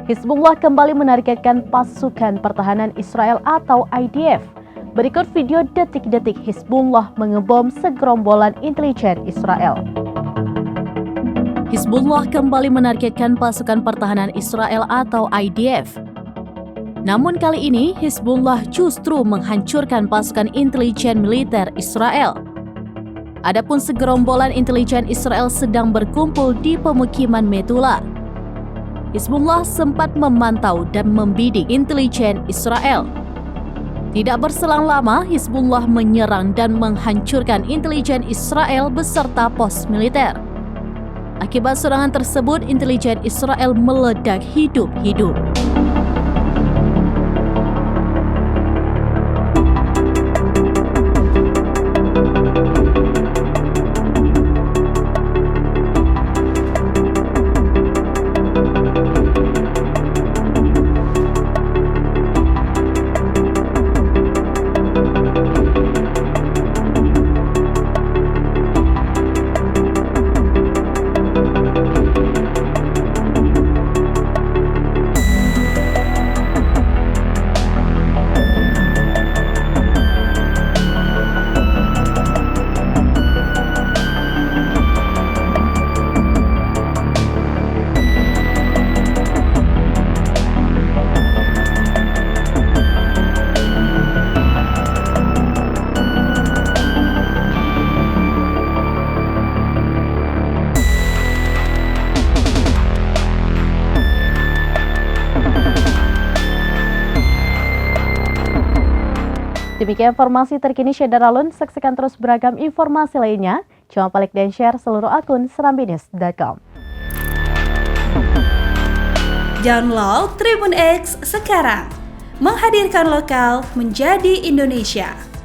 Hizbullah kembali menargetkan pasukan pertahanan Israel atau IDF. Berikut video detik-detik Hizbullah mengebom segerombolan intelijen Israel. Hizbullah kembali menargetkan pasukan pertahanan Israel atau IDF. Namun kali ini Hizbullah justru menghancurkan pasukan intelijen militer Israel. Adapun segerombolan intelijen Israel sedang berkumpul di pemukiman Metula. Hizbullah sempat memantau dan membidik intelijen Israel. Tidak berselang lama, Hizbullah menyerang dan menghancurkan intelijen Israel beserta pos militer. Akibat serangan tersebut, intelijen Israel meledak hidup-hidup. Demikian informasi terkini Syederalun. Saksikan terus beragam informasi lainnya. Jangan lupa like dan share seluruh akun serambinews.com. Download Tribun X sekarang. Menghadirkan lokal menjadi Indonesia.